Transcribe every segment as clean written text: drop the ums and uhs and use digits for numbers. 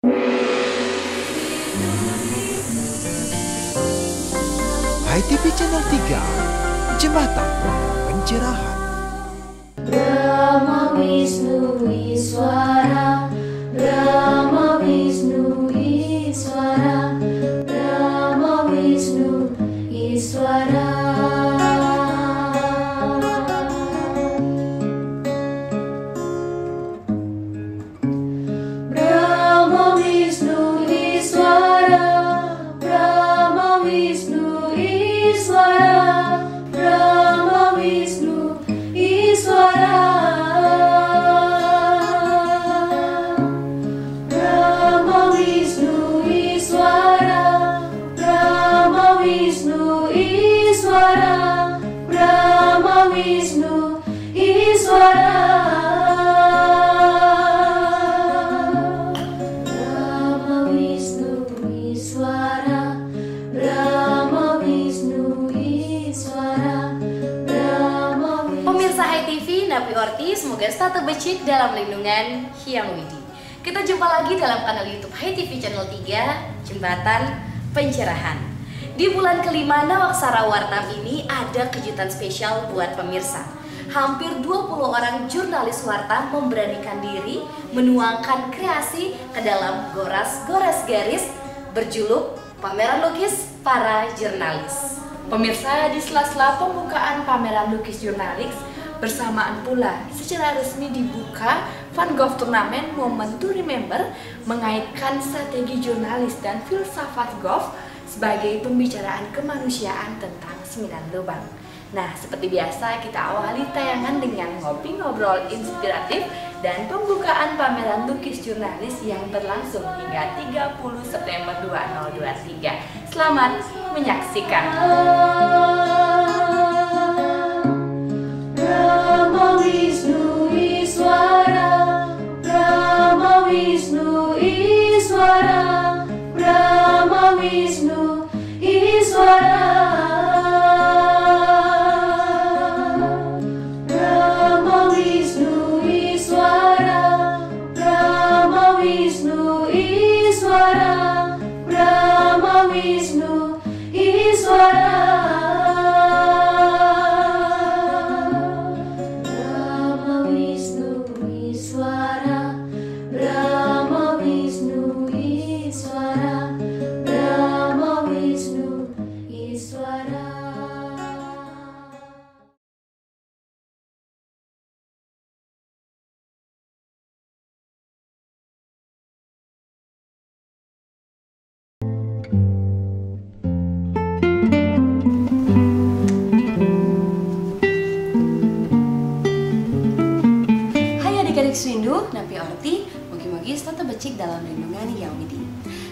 HiTV Channel 3, Jembatan Pencerahan. Brahma Wisnu Iswara, Brahma Wisnu Iswara, Brahma Wisnu Iswara. Brahma Wisnu Iswara, Brahma Wisnu Iswara, Brahma Wisnu Iswara. Brahma Wisnu Iswara, Brahma Wisnu Iswara, Brahma Wisnu Iswara. Brahma Wisnu Iswara, Brahma Wisnu Iswara, Brahma Wisnu. Pemirsa HiTV, Napi Orti, semoga tetap becik dalam lindungan Hyang Widi. Kita jumpa lagi dalam kanal YouTube HiTV Channel 3, Jembatan Pencerahan. Di bulan kelima Nawaksara Wartam ini ada kejutan spesial buat pemirsa. Hampir 20 orang jurnalis Wartam memberanikan diri menuangkan kreasi ke dalam goras-goras garis berjuluk Pameran Lukis Para Jurnalis. Pemirsa, di sela-sela pembukaan pameran lukis jurnalis bersamaan pula secara resmi dibuka Van Gogh Turnamen Moment to Remember, mengaitkan strategi jurnalis dan filsafat Gogh sebagai pembicaraan kemanusiaan tentang 9 lubang. Nah, seperti biasa kita awali tayangan dengan ngobrol inspiratif dan pembukaan pameran lukis jurnalis yang berlangsung hingga 30 September 2023. Selamat menyaksikan. Brahma Wisnu Iswara, Brahma Wisnu Iswara, Brahma Wisnu Iswara. Brahma Wisnu Iswara, Brahma Wisnu Iswara, Brahma Wisnu Iswara. Brahma Wisnu Iswara, Brahma Wisnu Iswara, Brahma Wisnu Iswara. Hai adik-adik Swindu, Napi Orti, mogi-mogi tetap becik dalam lindungan Hyang Widi.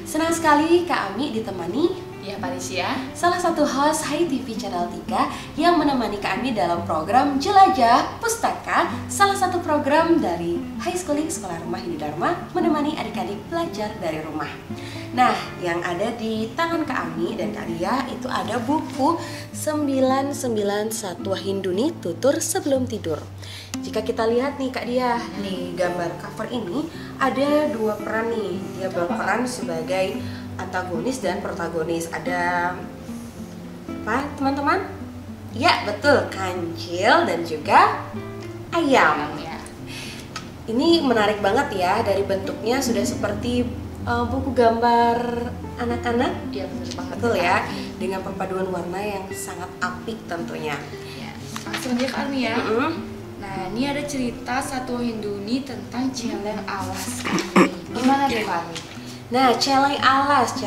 Senang sekali Kak Ami ditemani Ya, Parisya. salah satu host HiTV Channel 3 yang menemani Kak Ami dalam program Jelajah Pustaka, salah satu program dari High Schooling Sekolah Rumah Hindu Dharma, menemani adik-adik belajar dari rumah. Nah, yang ada di tangan Kak Ami dan Kak Dia itu ada buku 991 Hinduni Tutur Sebelum Tidur. Jika kita lihat nih Kak Dia, di gambar cover ini ada dua peran nih. Dia berperan sebagai antagonis dan protagonis. Ada apa teman-teman? Ya betul, kancil dan juga ayam. Ini menarik banget ya, dari bentuknya sudah seperti buku gambar anak-anak. Iya, benar banget. Betul ya, dengan perpaduan warna yang sangat apik tentunya. Ya, langsung aja Kak Armi ya. Nah, ini ada cerita satu Hinduni tentang Celeng Alas. Gimana tuh Kak Armi? Nah, celeng alas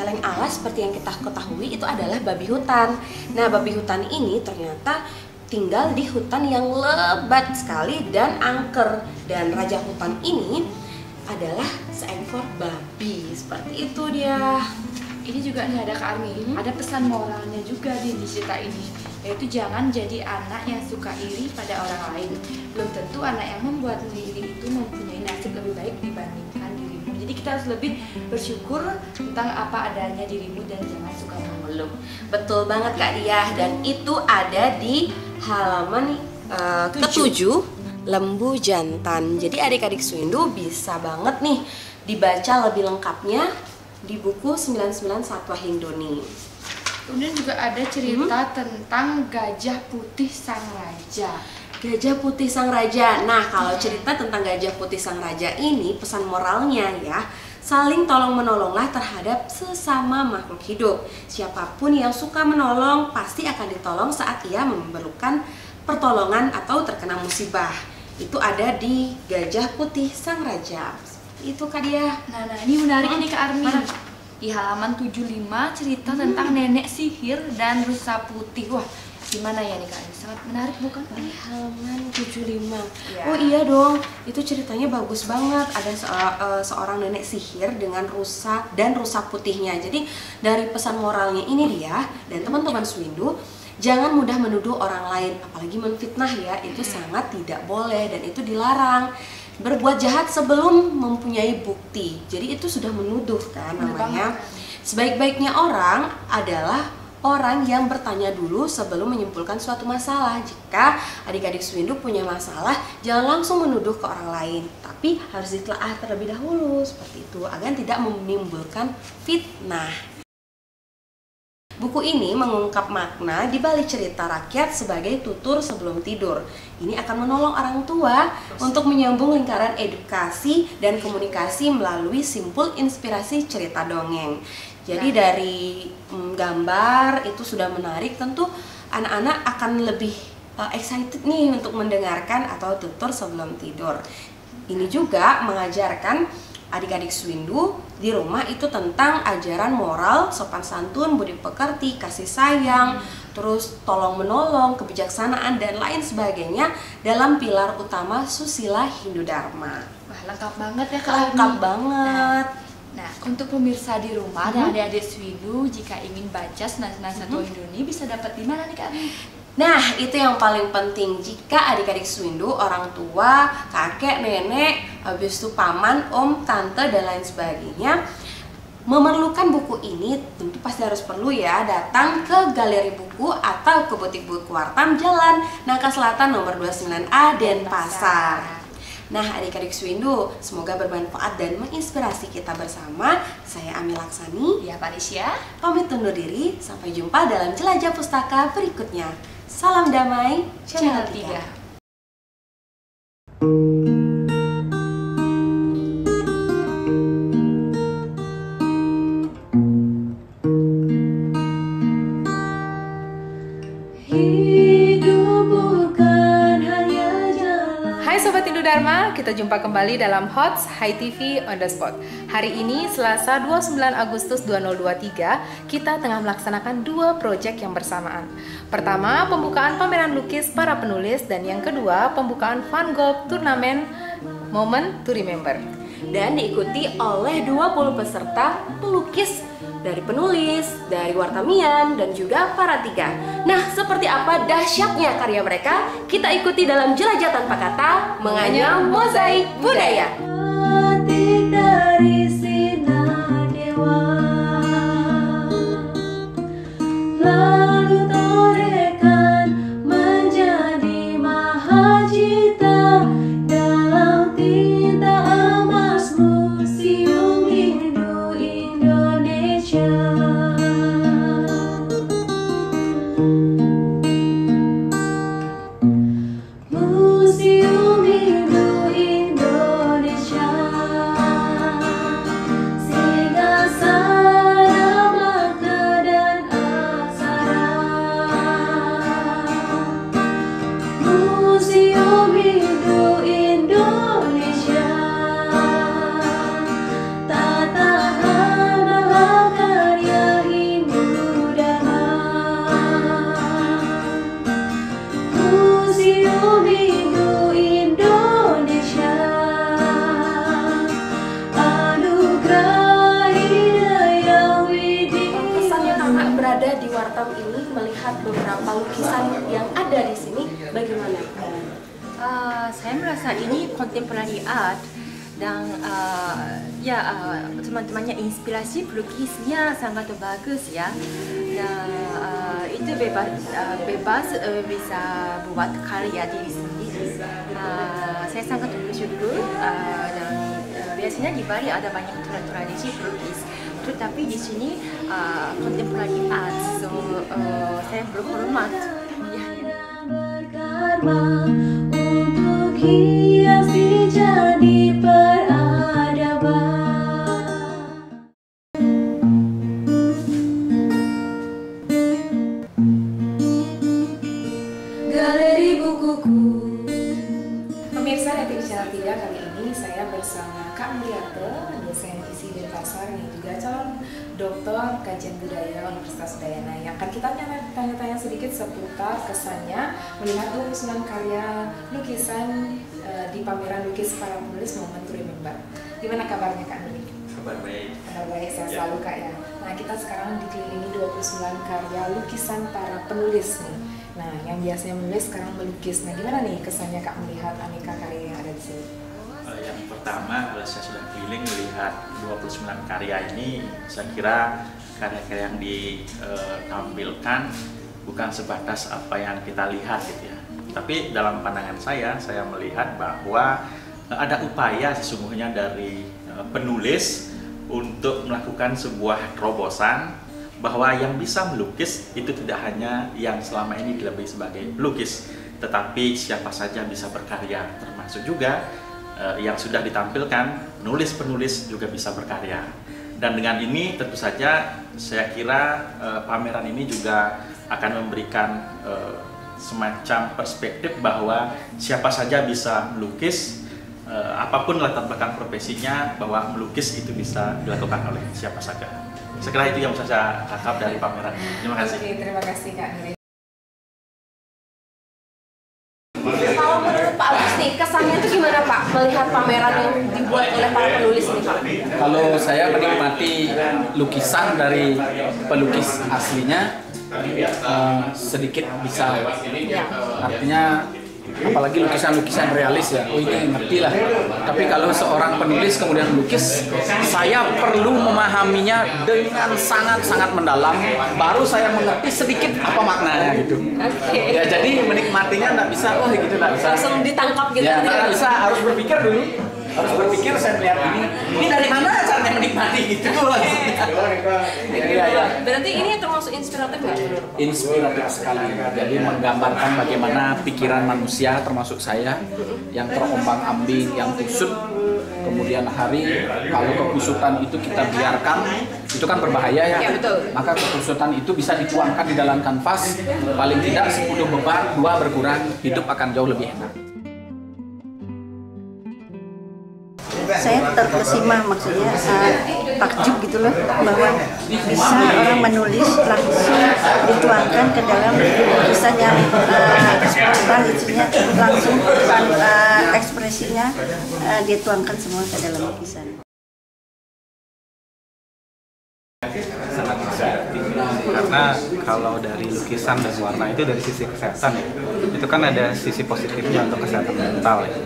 seperti yang kita ketahui itu adalah babi hutan. Nah, babi hutan ini ternyata tinggal di hutan yang lebat sekali dan angker. Dan raja hutan ini adalah seekor babi. Seperti itu dia. Ini juga nih ada Kak Armi, ada pesan moralnya juga di cerita ini, yaitu jangan jadi anak yang suka iri pada orang lain. Belum tentu anak yang membuatmu iri itu mempunyai nasib lebih baik dibandingkan dirimu. Jadi kita harus lebih bersyukur tentang apa adanya dirimu dan jangan suka mengeluh. Betul banget Kak Diah, dan itu ada di halaman ke-7 Lembu Jantan. Jadi adik-adik Swindu bisa banget nih dibaca lebih lengkapnya di buku 99 Satwa Hindoni. Kemudian juga ada cerita tentang Gajah Putih Sang Raja. Gajah Putih Sang Raja. Nah, kalau cerita tentang Gajah Putih Sang Raja ini pesan moralnya ya, saling tolong menolonglah terhadap sesama makhluk hidup. Siapapun yang suka menolong pasti akan ditolong saat ia memerlukan pertolongan atau terkena musibah. Itu ada di Gajah Putih Sang Raja. Itu Kak Dia. Nah, ini menarik nih Kak Armin. Di halaman 75 cerita tentang nenek sihir dan rusa putih. Wah, gimana ya nih Kak? Sangat menarik bukan? Di halaman 75. Ya. Oh iya dong, itu ceritanya bagus banget. Ada seorang nenek sihir dengan rusa dan rusa putihnya. Jadi dari pesan moralnya ini dia dan teman-teman Swindu, jangan mudah menuduh orang lain, apalagi menfitnah ya. Itu sangat tidak boleh dan itu dilarang. Berbuat jahat sebelum mempunyai bukti. Jadi itu sudah menuduh kan namanya. Sebaik-baiknya orang adalah orang yang bertanya dulu sebelum menyimpulkan suatu masalah. Jika adik-adik Swindu punya masalah, jangan langsung menuduh ke orang lain, tapi harus ditelaah terlebih dahulu seperti itu agar tidak menimbulkan fitnah. Buku ini mengungkap makna di balik cerita rakyat sebagai tutur sebelum tidur. Ini akan menolong orang tua untuk menyambung lingkaran edukasi dan komunikasi melalui simpul inspirasi cerita dongeng. Jadi dari gambar itu sudah menarik, tentu anak-anak akan lebih excited nih untuk mendengarkan atau tutur sebelum tidur. Ini juga mengajarkan adik-adik Swindu di rumah itu tentang ajaran moral, sopan santun, budi pekerti, kasih sayang, terus tolong menolong, kebijaksanaan dan lain sebagainya dalam pilar utama susila Hindu Dharma. Wah, lengkap banget ya Kak Armin. Lengkap banget. Nah, untuk pemirsa di rumah dan adik-adik Swindu, jika ingin baca Senang-Senang Satwa Hindoni bisa dapat di mana nih Kak Armin? Nah, itu yang paling penting. Jika adik-adik Swindu, orang tua, kakek, nenek, habis itu paman, om, tante, dan lain sebagainya memerlukan buku ini, tentu pasti harus perlu ya datang ke galeri buku atau ke butik buku Wartam Jalan Nangka Selatan nomor 29A Denpasar. Nah, adik-adik Swindu, semoga bermanfaat dan menginspirasi kita bersama. Saya Ami Laksani, Ya, Panisya. pamit undur diri. Sampai jumpa dalam jelajah pustaka berikutnya. Salam damai, Channel 3. Hidup bukan hanya jalan. Hai Sobat Hindu Dharma, kita jumpa kembali dalam HOTS Hai TV on the Spot. Hari ini Selasa 29 Agustus 2023, kita tengah melaksanakan dua proyek yang bersamaan. Pertama, pembukaan pameran lukis para penulis, dan yang kedua, pembukaan Van Gogh turnamen Moment to Remember. Dan diikuti oleh 20 peserta pelukis dari penulis, dari Wartamian, dan juga para tiga. Nah, seperti apa dahsyatnya karya mereka? Kita ikuti dalam jelajah tanpa kata, menganyam mozaik budaya. Batik dari sinar dewa, lalu torekan menjadi mahacita dalam tinta emas Museum Hindu Indonesia. Museum Hindu Indonesia, Singgasana Makna dan Aksara. Museum Hindu Indonesia, tatahan mahakarya Hindu Dharma. Museum Hindu Indonesia, anugerah hidayah widi. Kesannya kakak berada di Wartam ini melihat beberapa lukisan yang ada di sini, bagaimana? Saya merasa ini contemporary art dan teman-temannya inspirasi pelukisnya sangat bagus ya. Dan itu bebas bisa buat karya di sini. Saya sangat bersyukur dan biasanya di Bali ada banyak tradisi pelukis, tetapi di sini contemporary art, so saya berhormat. Ya, ya. Berkarma untuk hiasi jadi peradaban. Galeri bukuku. Pemirsa dari Channel 3, kali ini saya bersama Kak Muriate, dosen isi Denpasar yang juga calon doktor kajian budaya Universitas Udayana, yang akan kita tanya-tanya sedikit seputar kesannya melihat 29 karya lukisan di pameran lukis para penulis Momen to Remember. Gimana kabarnya Kak Nuri? Kabar baik. Kabar baik, sehat selalu Kak ya. Nah, kita sekarang dikelilingi 29 karya lukisan para penulis nih. Nah, yang biasanya menulis sekarang melukis. Nah, gimana nih kesannya Kak melihat aneka karya yang ada di sini? Yang pertama, kalau saya sudah keliling melihat 29 karya ini, saya kira karya-karya yang ditampilkan bukan sebatas apa yang kita lihat gitu ya. Tapi dalam pandangan saya melihat bahwa ada upaya sesungguhnya dari penulis untuk melakukan sebuah terobosan bahwa yang bisa melukis itu tidak hanya yang selama ini dilebih sebagai pelukis, tetapi siapa saja bisa berkarya, termasuk juga yang sudah ditampilkan penulis-penulis juga bisa berkarya. Dan dengan ini tentu saja saya kira pameran ini juga akan memberikan semacam perspektif bahwa siapa saja bisa melukis, apapun latar belakang profesinya, bahwa melukis itu bisa dilakukan oleh siapa saja. Saya kira itu yang bisa saya tangkap dari pameran. Terima kasih. Oke, terima kasih Kak Nuri. Kalau menurut Pak Agus nih, kesannya itu gimana Pak melihat pameran yang dibuat oleh para penulis ini Pak? Kalau saya menikmati lukisan dari pelukis aslinya, sedikit bisa, artinya apalagi lukisan-lukisan realis ya, oh ini ngerti lah. Tapi kalau seorang penulis kemudian melukis, saya perlu memahaminya dengan sangat-sangat mendalam, baru saya mengerti sedikit apa maknanya gitu. Ya jadi menikmatinya nggak bisa, wah gitu nggak bisa. Langsung ditangkap gitu. Ya nggak bisa, harus berpikir dulu. Harus berpikir, saya melihat ini dari mana caranya menikmati gitu. Ya. Berarti ini termasuk inspiratif nggak? Inspiratif sekali. Jadi menggambarkan bagaimana pikiran manusia, termasuk saya, yang terombang-ambing, yang kusut. Kemudian hari, kalau kekusutan itu kita biarkan, itu kan berbahaya ya. Betul. Maka kekusutan itu bisa dituangkan di dalam kanvas, paling tidak 10 beban, 2 berkurang, hidup akan jauh lebih enak. Saya terkesima, maksudnya takjub gitu loh, bahwa bisa orang menulis langsung dituangkan ke dalam lukisan yang spontan, isinya langsung ekspresinya dituangkan semua ke dalam lukisan. Sangat inspiratif karena kalau dari lukisan dan warna itu dari sisi kesehatan ya, itu kan ada sisi positifnya untuk kesehatan mental ya.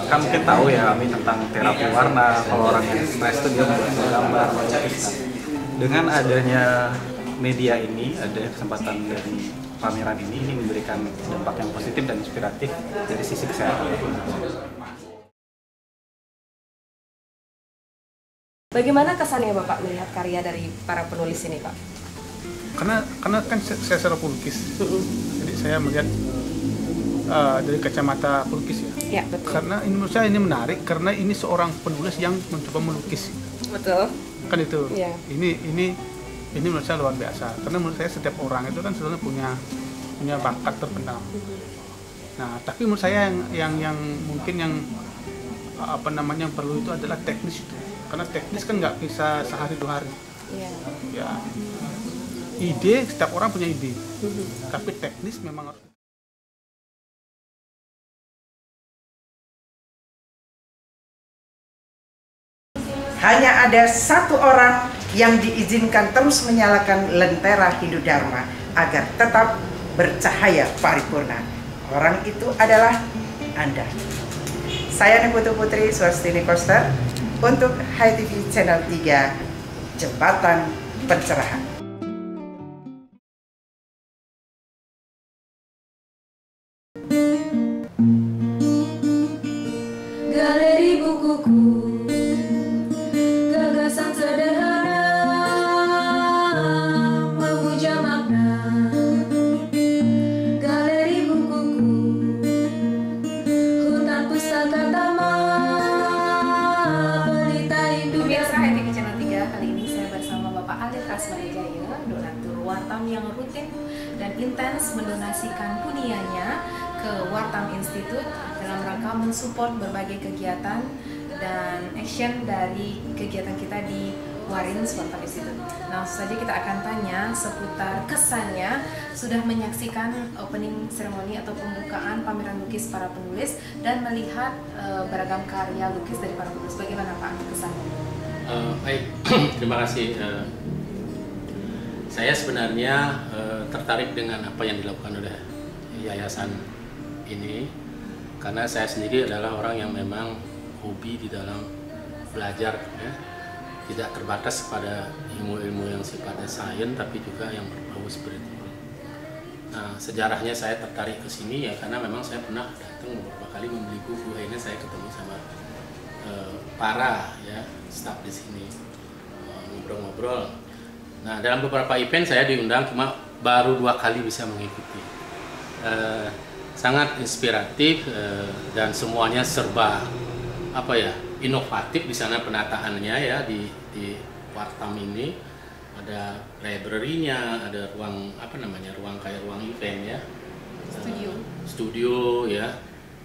Kan mungkin tahu ya kami tentang terapi warna, kalau orang yang stres itu dia membuat gambar, melukis. Dengan adanya media ini, ada kesempatan dari pameran ini memberikan dampak yang positif dan inspiratif dari sisi kesehatan. Bagaimana kesannya Bapak melihat karya dari para penulis ini Pak? Karena kan saya seorang pelukis, jadi saya melihat dari kacamata pelukis ya. Ya, betul. Karena menurut saya ini menarik karena ini seorang penulis yang mencoba melukis. Betul. Kan itu. Ya. Ini menurut saya luar biasa. Karena menurut saya setiap orang itu kan sebenarnya punya bakat terpendam. Nah, tapi menurut saya yang mungkin yang perlu itu adalah teknis itu. Karena teknis kan nggak bisa sehari 2 hari. Iya. Ya. Ide, setiap orang punya ide. Tapi teknis memang harus. Hanya ada satu orang yang diizinkan terus menyalakan lentera Hindu Dharma agar tetap bercahaya paripurna. Orang itu adalah Anda. Saya Niputu Putri Swastini Koster untuk Hai TV Channel 3, Jembatan Pencerahan. Galeri bukuku. Kasmanijaya, donatur Wartam yang rutin dan intens mendonasikan punianya ke Wartam Institute dalam rangka mensupport berbagai kegiatan dan action dari kegiatan kita di Warins Wartam Institute. Nah, langsung saja kita akan tanya seputar kesannya sudah menyaksikan opening ceremony atau pembukaan pameran lukis para penulis dan melihat beragam karya lukis dari para penulis. Bagaimana Pak kesannya? Baik, terima kasih. Saya sebenarnya tertarik dengan apa yang dilakukan oleh yayasan ini karena saya sendiri adalah orang yang memang hobi di dalam belajar, ya. Tidak terbatas pada ilmu-ilmu yang sifatnya sains, tapi juga yang berbau spiritual. Nah, sejarahnya saya tertarik ke sini ya karena memang saya pernah datang beberapa kali membeli buku. Akhirnya saya ketemu sama para staf di sini, ngobrol-ngobrol. Nah, dalam beberapa event saya diundang, cuma baru 2 kali bisa mengikuti. Sangat inspiratif dan semuanya serba inovatif di sana penataannya ya di Wartam ini. Ada library-nya, ada ruang ruang event ya. Studio ya.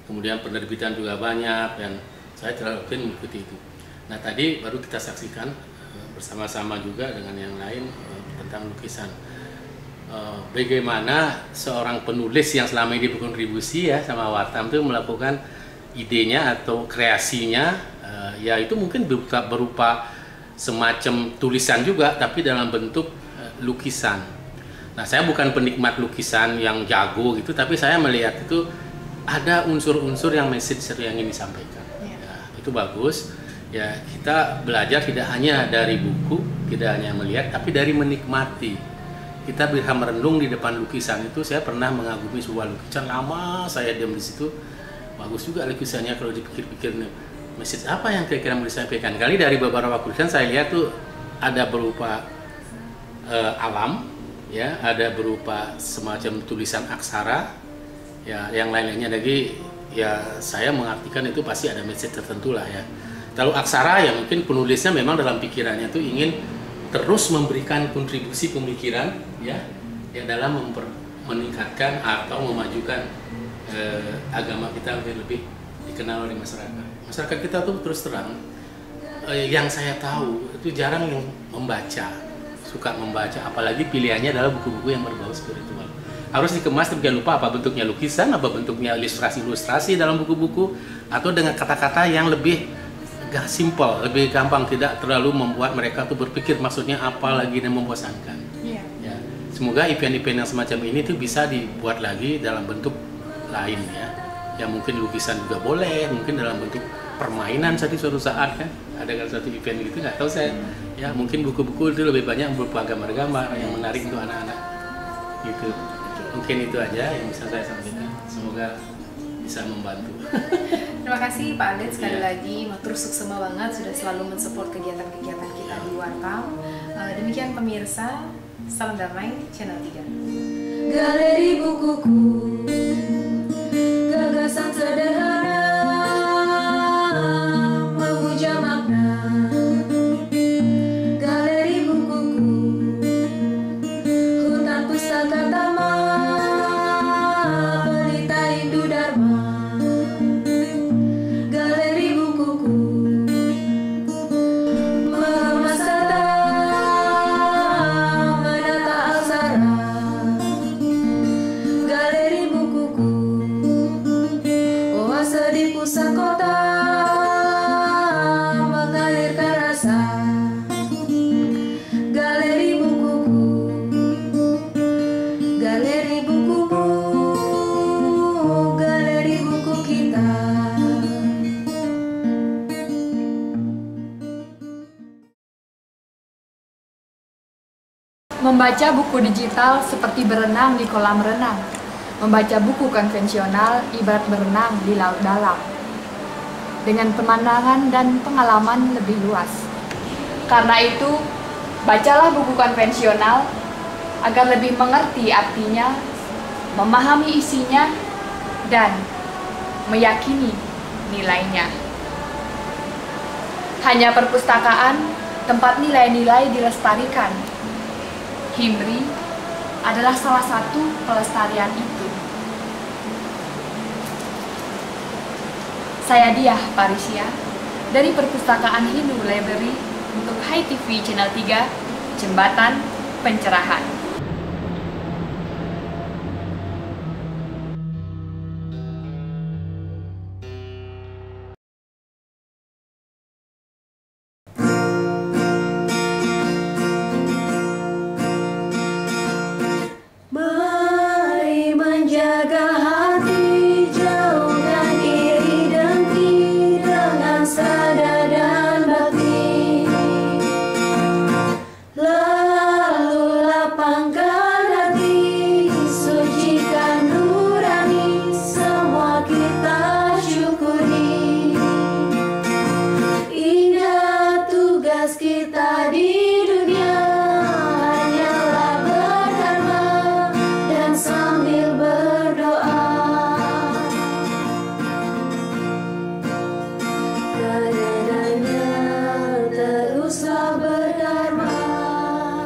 Kemudian penerbitan juga banyak dan saya terlalu mengikuti itu. Nah, tadi baru kita saksikan bersama-sama juga dengan yang lain tentang lukisan. Bagaimana seorang penulis yang selama ini berkontribusi ya sama Wartam itu melakukan idenya atau kreasinya, ya itu mungkin berupa semacam tulisan juga, tapi dalam bentuk lukisan. Nah, saya bukan penikmat lukisan yang jago gitu, tapi saya melihat itu ada unsur-unsur yang message yang ingin disampaikan. Ya, itu bagus. Ya, kita belajar tidak hanya dari buku, tidak hanya melihat, tapi dari menikmati. Kita bisa merenung di depan lukisan itu. Saya pernah mengagumi sebuah lukisan lama, saya diam di situ. Bagus juga lukisannya kalau dipikir-pikir nih. Message apa yang kira-kira mau disampaikan? Kali dari beberapa lukisan saya lihat tuh ada berupa alam, ya, ada berupa semacam tulisan aksara, ya, yang lain-lainnya lagi. Ya, saya mengartikan itu pasti ada message tertentu lah ya. Kalau aksara ya mungkin penulisnya memang dalam pikirannya tuh ingin terus memberikan kontribusi pemikiran ya dalam meningkatkan atau memajukan agama kita lebih dikenal oleh masyarakat. Masyarakat kita tuh terus terang yang saya tahu itu jarang yang suka membaca, apalagi pilihannya adalah buku-buku yang berbau spiritual. Harus dikemas, tapi jangan lupa apa bentuknya lukisan, apa bentuknya ilustrasi-ilustrasi dalam buku-buku, atau dengan kata-kata yang lebih simple, lebih gampang, tidak terlalu membuat mereka tuh berpikir maksudnya apa lagi dan membosankan. Yeah. Ya. Semoga event-event yang semacam ini tuh bisa dibuat lagi dalam bentuk lain ya. Ya mungkin lukisan juga boleh, mungkin dalam bentuk permainan suatu saat kan. Ada kan suatu event gitu, nggak tahu saya. Ya mungkin buku-buku itu lebih banyak berupa gambar-gambar yang menarik untuk anak-anak. Gitu. Mungkin itu aja yang bisa saya sampaikan. Semoga bisa membantu. Terima kasih Pak Adet sekali lagi, matur suksema banget sudah selalu mensupport kegiatan-kegiatan kita di Wartam. Demikian pemirsa, salam damai Channel 3. Galeri bukuku, gagasan sederhana, memuja makna. Galeri bukuku, hutan pustaka taman, pelita Hindu Dharma. Galeri bukuku, mengemas kata, menata aksara. Galeri bukuku, oase di pusat kota, mengalirkan rasa. Galeri bukuku, galeri bukumu, galeri buku kita. Membaca buku digital seperti berenang di kolam renang. Membaca buku konvensional ibarat berenang di laut dalam. Dengan pemandangan dan pengalaman lebih luas. Karena itu, bacalah buku konvensional agar lebih mengerti artinya, memahami isinya, dan meyakini nilainya. Hanya perpustakaan tempat nilai-nilai dilestarikan Himri adalah salah satu pelestarian itu. Saya Diah Parisia dari Perpustakaan Hindu Library untuk Hai TV Channel 3, Jembatan Pencerahan. Mari menjaga hati, jauhkan iri dengki dengan sadar dan bakti. Lalu lapangkan hati, sucikan nurani, semua kita syukuri. Ingat tugas kita di dunia hanyalah berdharma dan sambil berdoa. Karenanya teruslah berdharma.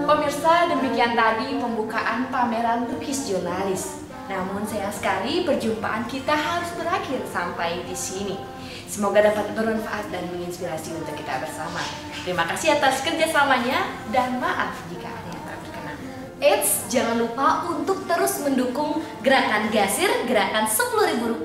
Pemirsa, demikian tadi pembukaan pameran lukis jurnalis. Namun sayang sekali perjumpaan kita harus berakhir sampai di sini. Semoga dapat bermanfaat dan menginspirasi untuk kita bersama. Terima kasih atas kerjasamanya dan maaf jika ada yang tak berkenan. Eits, jangan lupa untuk terus mendukung gerakan Gasir, gerakan Rp10.000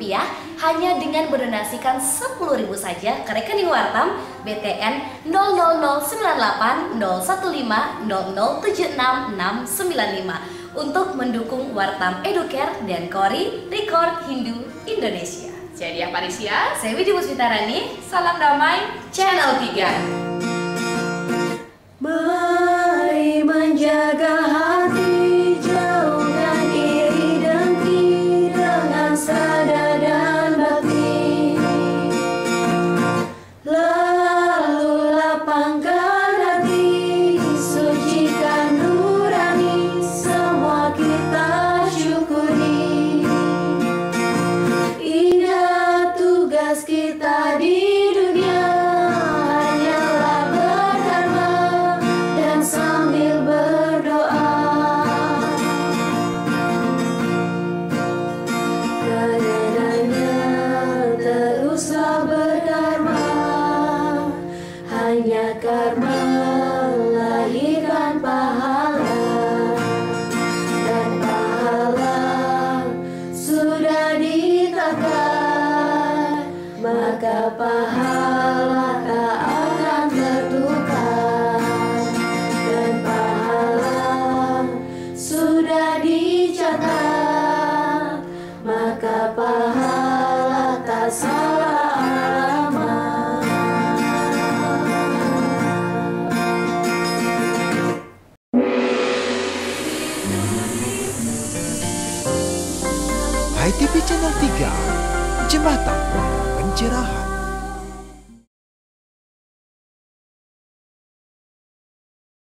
hanya dengan berdonasikan Rp10.000 saja ke rekening Wartam BTN 00080150076695 untuk mendukung Wartam Educare dan Kori Record Hindu Indonesia. Saya Diah Parisia, saya Widi Musfitarani, salam damai Channel 3. Mari menjaga hati, jauhkan iri dengki dengan sadar dan bakti. Lalu lapangkan hati, sucikan nurani, semua kita syukuri. Ingat tugas kita di dunia hanyalah berdharma dan sambil berdoa. Karenanya teruslah berdharma, hanya karma melahirkan pahala, dan pahala sudah ditakar, maka pahala tak akan tertukar, dan pahala sudah dicatat, maka pahala tak salah alamat. Hai TV Channel 3, Jembatan Pencerahan.